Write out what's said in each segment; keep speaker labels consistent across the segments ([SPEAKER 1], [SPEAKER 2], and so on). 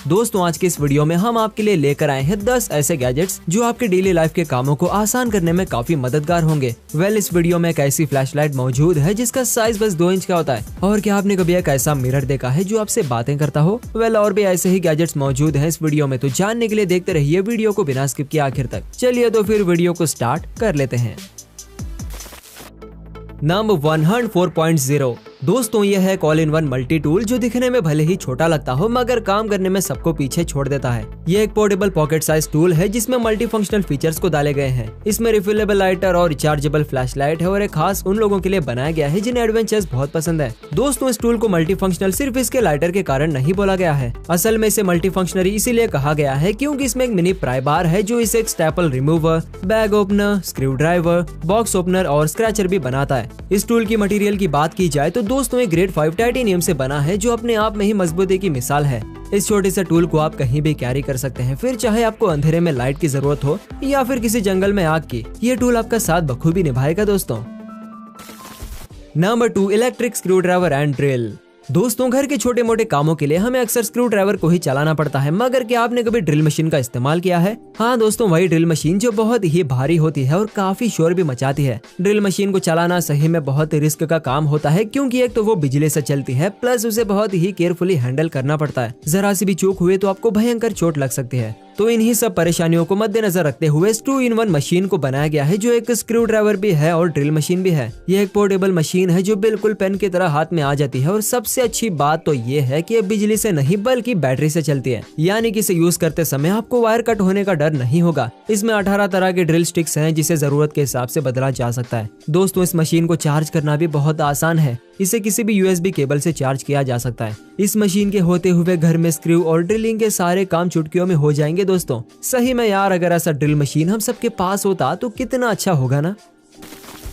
[SPEAKER 1] दोस्तों आज के इस वीडियो में हम आपके लिए लेकर आए हैं 10 ऐसे गैजेट्स जो आपके डेली लाइफ के कामों को आसान करने में काफी मददगार होंगे। इस वीडियो में एक ऐसी फ्लैशलाइट मौजूद है जिसका साइज बस 2 इंच का होता है। और क्या आपने कभी एक ऐसा मिरर देखा है जो आपसे बातें करता हो? और भी ऐसे ही गैजेट्स मौजूद हैं इस वीडियो में, तो जानने के लिए देखते रहिए वीडियो को बिना स्किप किए आखिर तक। चलिए तो फिर वीडियो को स्टार्ट कर लेते हैं। Number 1 Hunt 4.0। दोस्तों यह है all in one multi tool जो दिखने में भले ही छोटा लगता हो मगर काम करने में सबको पीछे छोड़ देता है। यह एक पोर्टेबल पॉकेट साइज टूल है जिसमें मल्टी फंक्शनल फीचर्स को डाले गए हैं। इसमें रिफिलेबल लाइटर और रिचार्जेबल फ्लैशलाइट है और एक खास उन लोगों के लिए बनाया गया है जिन्हें एडवेंचर्स बहुत पसंद है। दोस्तों इस टूल को मल्टी फंक्शनल सिर्फ इसके लाइटर के कारण नहीं बोला गया है। असल में इसे मल्टी फंक्शनल इसीलिए कहा गया है क्योंकि इसमें एक मिनी प्राई बार है जो इसे एक staple remover, bag opener, screw driver, box opener और स्क्रैचर भी बनाता है। इस टूल की मटेरियल की बात की जाए तो दोस्तों ये ग्रेड 5 टाइटेनियम से बना है जो अपने आप में ही मजबूती की मिसाल है। इस छोटे से टूल को आप कहीं भी कैरी कर सकते हैं, फिर चाहे आपको अंधेरे में लाइट की जरूरत हो या फिर किसी जंगल में आग की, ये टूल आपका साथ बखूबी निभाएगा दोस्तों। Number 2 electric screw driver and drill. दोस्तों घर के छोटे मोटे कामों के लिए हमें अक्सर स्क्रू ड्राइवर को ही चलाना पड़ता है, मगर क्या आपने कभी ड्रिल मशीन का इस्तेमाल किया है? हाँ दोस्तों, वही ड्रिल मशीन जो बहुत ही भारी होती है और काफी शोर भी मचाती है। ड्रिल मशीन को चलाना सही में बहुत रिस्क का काम होता है क्योंकि एक तो वो बिजली से चलती है, प्लस उसे बहुत ही केयरफुली हैंडल करना पड़ता है। जरा सी भी चूक हुए तो आपको भयंकर चोट लग सकती है। तो इन्हीं सब परेशानियों को मद्देनजर रखते हुए 2-in-1 मशीन को बनाया गया है जो एक स्क्रू ड्राइवर भी है और ड्रिल मशीन भी है। यह एक पोर्टेबल मशीन है जो बिल्कुल पेन की तरह हाथ में आ जाती है और सबसे अच्छी बात तो ये है कि ये बिजली से नहीं बल्कि बैटरी से चलती है, यानी कि इसे यूज करते समय आपको वायर कट होने का डर नहीं होगा। इसमें 18 तरह के ड्रिल स्टिक्स हैं जिसे जरूरत के हिसाब से बदला जा सकता है। दोस्तों इस मशीन को चार्ज करना भी बहुत आसान है। इसे किसी भी USB केबल से चार्ज किया जा सकता है। इस मशीन के होते हुए घर में स्क्रू और ड्रिलिंग के सारे काम चुटकियों में हो जाएंगे दोस्तों। सही में यार, अगर ऐसा ड्रिल मशीन हम सबके पास होता तो कितना अच्छा होगा ना।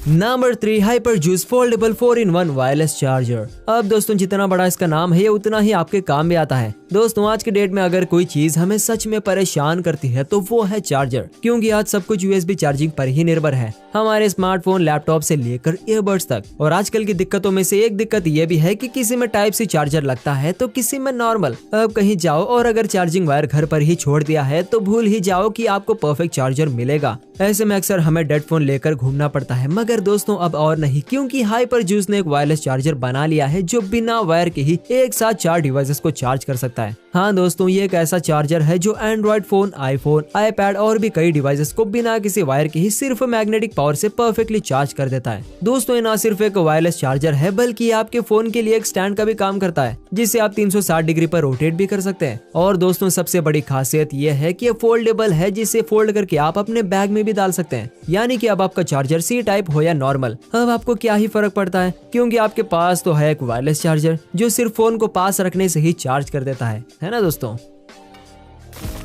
[SPEAKER 1] Number 3 hyper juice foldable 4-in-1 wireless charger. अब दोस्तों जितना बड़ा इसका नाम है उतना ही आपके काम में आता है। दोस्तों आज के डेट में अगर कोई चीज हमें सच में परेशान करती है तो वो है चार्जर, क्योंकि आज सब कुछ USB चार्जिंग पर ही निर्भर है, हमारे स्मार्टफोन, लैपटॉप से लेकर ईयरबड्स तक। और आजकल की दिक्कतों में से एक दिक्कत ये भी है कि किसी में टाइप सी चार्जर लगता है तो किसी में नॉर्मल। अब कहीं जाओ और अगर चार्जिंग वायर घर पर ही छोड़ दिया है तो भूल ही जाओ कि आपको परफेक्ट चार्जर मिलेगा। ऐसे में अक्सर हमें डेड फोन लेकर घूमना पड़ता है, मगर दोस्तों अब और नहीं, क्योंकि हाइपर जूस ने एक वायरलेस चार्जर बना लिया है जो बिना वायर के ही एक साथ 4 डिवाइसेस को चार्ज कर सकता है। हाँ दोस्तों, ये एक ऐसा चार्जर है जो एंड्रॉइड फोन, आईफोन, आईपैड और भी कई डिवाइसेस को बिना किसी वायर के ही सिर्फ मैग्नेटिक पावर से परफेक्टली चार्ज कर देता है। दोस्तों ये न सिर्फ एक वायरलेस चार्जर है बल्कि आपके फोन के लिए एक स्टैंड का भी काम करता है जिसे आप 360 डिग्री पर रोटेट भी कर सकते हैं। और दोस्तों सबसे बड़ी खासियत ये है कि ये फोल्डेबल है जिसे फोल्ड करके आप अपने बैग में भी डाल सकते हैं, यानी कि अब आपका चार्जर C टाइप हो या नॉर्मल, अब आपको क्या ही फर्क पड़ता है क्योंकि आपके पास तो है एक वायरलेस चार्जर जो सिर्फ फोन को पास रखने से ही चार्ज कर देता है ना दोस्तों।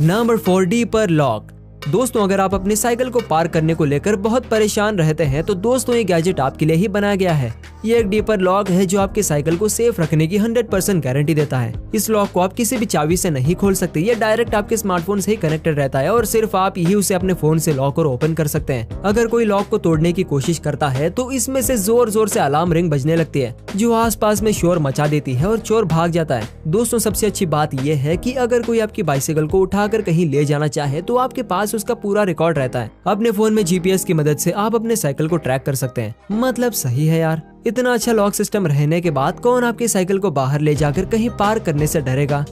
[SPEAKER 1] Number 4 deeper lock. दोस्तों अगर आप अपनी साइकिल को पार करने को लेकर बहुत परेशान रहते हैं तो दोस्तों ये गैजेट आपके लिए ही बनाया गया है। ये एक डीपर लॉक है जो आपके साइकिल को सेफ रखने की 100% गारंटी देता है। इस लॉक को आप किसी भी चाबी से नहीं खोल सकते, ये डायरेक्ट आपके स्मार्टफोन से ही कनेक्टेड रहता है और सिर्फ आप ही उसे अपने फोन से लॉक और ओपन कर सकते हैं। अगर कोई लॉक को तोड़ने की कोशिश करता है तो इसमें से जोर जोर से अलार्म रिंग बजने लगती है जो आसपास में शोर मचा देती है और चोर भाग जाता है। दोस्तों सबसे अच्छी बात यह है कि अगर कोई आपकी बाइसिकल को उठाकर कहीं ले जाना चाहे तो आपके पास उसका पूरा रिकॉर्ड रहता है। अपने फोन में GPS की मदद से आप अपने साइकिल को ट्रैक कर सकते हैं। मतलब सही है यार, इतना अच्छा लॉक सिस्टम रहने के बाद कौन आपकी साइकिल को बाहर ले जाकर कहीं पार करने से डरेगा।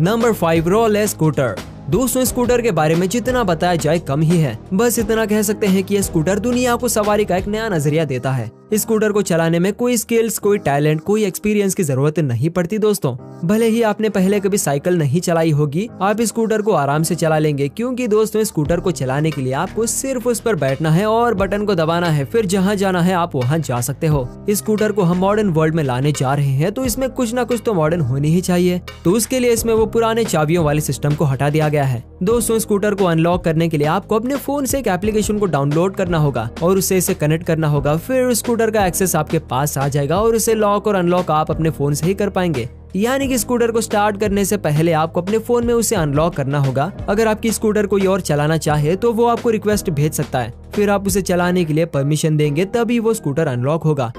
[SPEAKER 1] नंबर 5 रोलेस स्कूटर। दोस्तों स्कूटर के बारे में जितना बताया जाए कम ही है। बस इतना कह सकते हैं कि यह स्कूटर दुनिया को सवारी का एक नया नजरिया देता है। इस स्कूटर को चलाने में कोई स्किल्स, कोई टैलेंट, कोई एक्सपीरियंस की जरूरत नहीं पड़ती दोस्तों। भले ही आपने पहले कभी साइकिल नहीं चलाई होगी, आप इस स्कूटर को आराम से चला लेंगे क्योंकि दोस्तों स्कूटर को चलाने के लिए आपको सिर्फ उस पर बैठना है और बटन को दबाना है, फिर जहाँ जाना है आप वहाँ जा सकते हो। इस स्कूटर को हम मॉडर्न वर्ल्ड में लाने जा रहे हैं तो इसमें कुछ ना कुछ तो मॉडर्न होनी ही चाहिए, तो उसके लिए इसमें वो पुराने चाबियों वाले सिस्टम को हटा दिया गया है। दोस्तों स्कूटर को अनलॉक करने के लिए आपको अपने फोन से एक एप्लीकेशन को डाउनलोड करना होगा और उससे इसे कनेक्ट करना होगा, फिर स्कूटर का एक्सेस आपके पास आ जाएगा और इसे लॉक और अनलॉक आप अपने फोन से ही कर पाएंगे। यानी कि स्कूटर को स्टार्ट करने से पहले आपको अपने फोन में उसे अनलॉक करना होगा। अगर आपकी स्कूटर कोई और चलाना चाहे तो वो आपको रिक्वेस्ट भेज सकता है, फिर आप उसे चलाने के लिए परमिशन देंगे तभी वो स्कूटर अनलॉक होगा।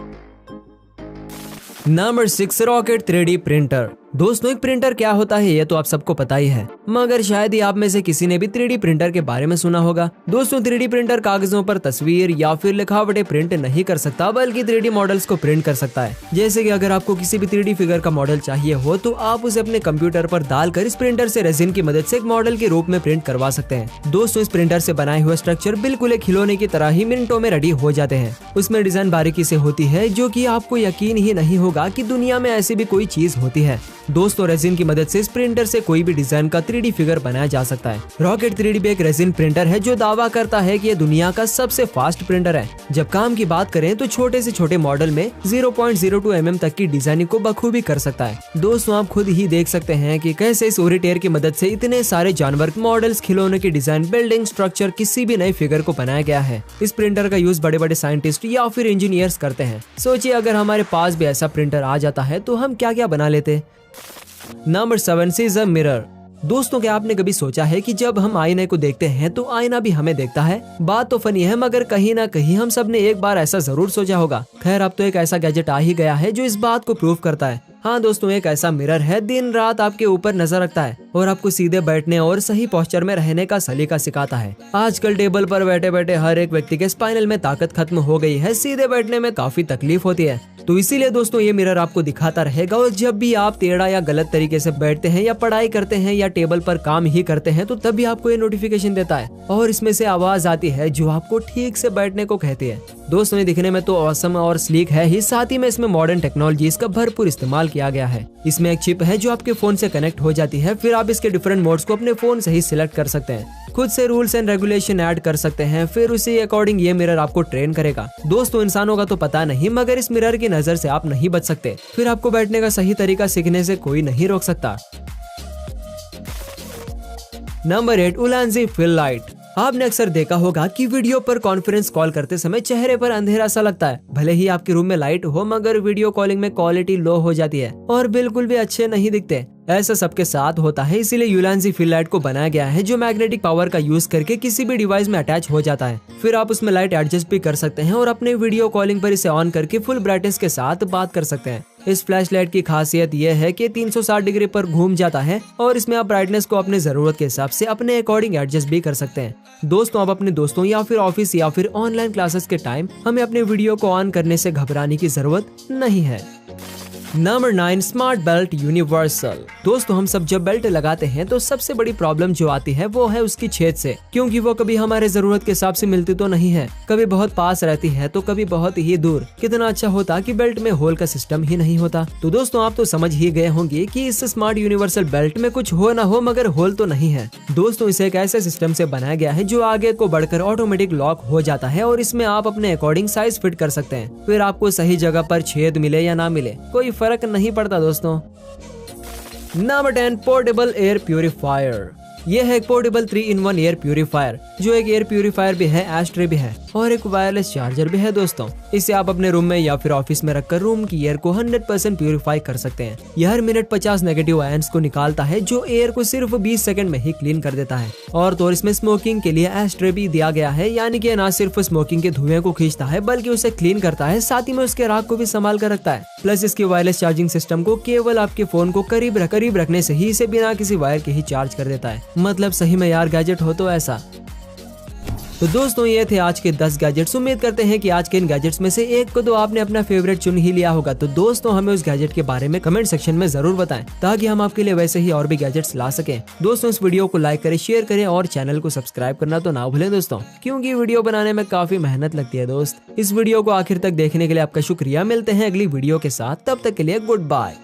[SPEAKER 1] Number 6 rocket 3D printer. दोस्तों एक प्रिंटर क्या होता है ये तो आप सबको पता ही है, मगर शायद ही आप में से किसी ने भी 3D प्रिंटर के बारे में सुना होगा। दोस्तों 3D प्रिंटर कागजों पर तस्वीर या फिर लिखावटें प्रिंट नहीं कर सकता, बल्कि 3D मॉडल्स को प्रिंट कर सकता है। जैसे कि अगर आपको किसी भी 3D फिगर का मॉडल चाहिए हो तो आप उसे अपने कंप्यूटर पर डालकर इस प्रिंटर से रेजिन की मदद से एक मॉडल के रूप में प्रिंट करवा सकते हैं। दोस्तों इस प्रिंटर से बनाए हुए स्ट्रक्चर बिल्कुल एक खिलौने की तरह ही मिनटों में रेडी हो जाते हैं। उसमें डिजाइन बारीकी से होती है जो कि आपको यकीन ही नहीं होगा कि दुनिया में ऐसी भी कोई चीज होती है। दोस्तों रेजिन की मदद से इस प्रिंटर से कोई भी डिजाइन का 3D फिगर बनाया जा सकता है। रॉकेट 3D भी एक रेजिन प्रिंटर है जो दावा करता है कि ये दुनिया का सबसे फास्ट प्रिंटर है। जब काम की बात करें तो छोटे से छोटे मॉडल में 0.02 mm तक की डिजाइनिंग को बखूबी कर सकता है। दोस्तों आप खुद ही देख सकते हैं कि कैसे इस ओरिटेयर की मदद से इतने सारे जानवर, मॉडल्स, खिलौने की डिजाइन, बिल्डिंग, स्ट्रक्चर, किसी भी नए फिगर को बनाया गया है। इस प्रिंटर का यूज बड़े बड़े साइंटिस्ट या फिर इंजीनियर्स करते हैं। सोचिए अगर हमारे पास भी ऐसा प्रिंटर आ जाता है तो हम क्या क्या बना लेते। नंबर 7 सीजर मिरर। दोस्तों क्या आपने कभी सोचा है कि जब हम आईने को देखते हैं तो आईना भी हमें देखता है? बात तो फनी है, मगर कहीं ना कहीं हम सब ने एक बार ऐसा जरूर सोचा होगा। खैर अब तो एक ऐसा गैजेट आ ही गया है जो इस बात को प्रूव करता है। हाँ दोस्तों एक ऐसा मिरर है दिन रात आपके ऊपर नजर रखता है और आपको सीधे बैठने और सही पोस्चर में रहने का सलीका सिखाता है। आजकल टेबल पर बैठे बैठे हर एक व्यक्ति के स्पाइनल में ताकत खत्म हो गई है, सीधे बैठने में काफी तकलीफ होती है। तो इसीलिए दोस्तों ये मिरर आपको दिखाता रहेगा और जब भी आप टेढ़ा या गलत तरीके से बैठते हैं या पढ़ाई करते हैं या टेबल पर काम ही करते हैं तो तभी आपको ये नोटिफिकेशन देता है और इसमें से आवाज आती है जो आपको ठीक से बैठने को कहती है। दोस्तों ये दिखने में तो ऑसम और स्लीक है ही, साथ ही में इसमें मॉडर्न टेक्नोलॉजीज का भरपूर इस्तेमाल किया गया है। इसमें एक चिप है जो आपके फोन से कनेक्ट हो जाती है, फिर आप इसके डिफरेंट मोड्स को अपने फोन से ही सिलेक्ट कर सकते हैं, खुद से रूल्स एंड रेगुलेशन ऐड कर सकते हैं, फिर उसी अकॉर्डिंग ये मिरर आपको ट्रेन करेगा। दोस्तों इंसानों का तो पता नहीं, मगर इस मिरर की नजर से आप नहीं बच सकते, फिर आपको बैठने का सही तरीका सीखने से कोई नहीं रोक सकता। नंबर 8 उलांजी फिल लाइट। आपने अक्सर देखा होगा कि वीडियो पर कॉन्फ्रेंस कॉल करते समय चेहरे पर अंधेरा सा लगता है। भले ही आपके रूम में लाइट हो, मगर वीडियो कॉलिंग में क्वालिटी लो हो जाती है और बिल्कुल भी अच्छे नहीं दिखते। ऐसा सबके साथ होता है, इसीलिए यूलांजी फिल लाइट को बनाया गया है जो मैग्नेटिक पावर का यूज करके किसी भी डिवाइस में अटैच हो जाता है। फिर आप उसमें लाइट एडजस्ट भी कर सकते हैं और अपने वीडियो कॉलिंग पर इसे ऑन करके फुल ब्राइटनेस के साथ बात कर सकते हैं। इस फ्लैश लाइट की खासियत यह है कि 360 डिग्री पर घूम जाता है और इसमें आप ब्राइटनेस को अपने जरूरत के हिसाब से अपने अकॉर्डिंग एडजस्ट भी कर सकते हैं। दोस्तों आप अपने दोस्तों या फिर ऑफिस या फिर ऑनलाइन क्लासेस के टाइम हमें अपने वीडियो को ऑन करने से घबराने की जरूरत नहीं है। Number 9 smart belt universal. दोस्तों हम सब जब बेल्ट लगाते हैं तो सबसे बड़ी प्रॉब्लम जो आती है वो है उसकी छेद से, क्योंकि वो कभी हमारे जरूरत के हिसाब से मिलती तो नहीं है, कभी बहुत पास रहती है तो कभी बहुत ही दूर। कितना अच्छा होता कि बेल्ट में होल का सिस्टम ही नहीं होता। तो दोस्तों आप तो समझ ही गए होंगे कि इस स्मार्ट यूनिवर्सल बेल्ट में कुछ हो ना हो मगर होल तो नहीं है। दोस्तों इसे एक ऐसे सिस्टम से बनाया गया है जो आगे को बढ़कर ऑटोमेटिक लॉक हो जाता है और इसमें आप अपने अकॉर्डिंग साइज फिट कर सकते हैं, फिर आपको सही जगह पर छेद मिले या ना मिले कोई फर्क नहीं पड़ता। दोस्तों नंबर 10 पोर्टेबल एयर प्यूरिफायर। यह है एक पोर्टेबल 3-in-1 एयर प्यूरिफायर जो एक एयर प्यूरिफायर भी है, एस्ट्रे भी है और एक वायरलेस चार्जर भी है। दोस्तों इसे आप अपने रूम में या फिर ऑफिस में रखकर रूम की एयर को 100% प्यूरिफाई कर सकते हैं। यह हर मिनट 50 नेगेटिव आयंस को निकालता है जो एयर को सिर्फ 20 सेकंड में ही क्लीन कर देता है। और तो इसमें स्मोकिंग के लिए एस्ट्रे भी दिया गया है, यानी कि न सिर्फ स्मोकिंग के धुएं को खींचता है बल्कि उसे क्लीन करता है, साथ ही में उसके राख को भी संभाल कर रखता है। प्लस इसकी वायरलेस चार्जिंग सिस्टम को केवल आपके फोन को करीब रखने से ही इसे बिना किसी वायर के ही चार्ज कर देता है। मतलब सही में यार गैजेट हो तो ऐसा। तो दोस्तों ये थे आज के 10 गैजेट्स। उम्मीद करते हैं कि आज के इन गैजेट्स में से एक को तो आपने अपना फेवरेट चुन ही लिया होगा। तो दोस्तों हमें उस गैजेट के बारे में कमेंट सेक्शन में जरूर बताएं ताकि हम आपके लिए वैसे ही और भी गैजेट्स ला सकें। दोस्तों इस वीडियो को लाइक करें, शेयर करें और चैनल को सब्सक्राइब करना तो ना भूलें दोस्तों, क्योंकि वीडियो बनाने में काफी मेहनत लगती है। दोस्त इस वीडियो को आखिर तक देखने के लिए आपका शुक्रिया। मिलते हैं अगली वीडियो के साथ, तब तक के लिए गुड बाय।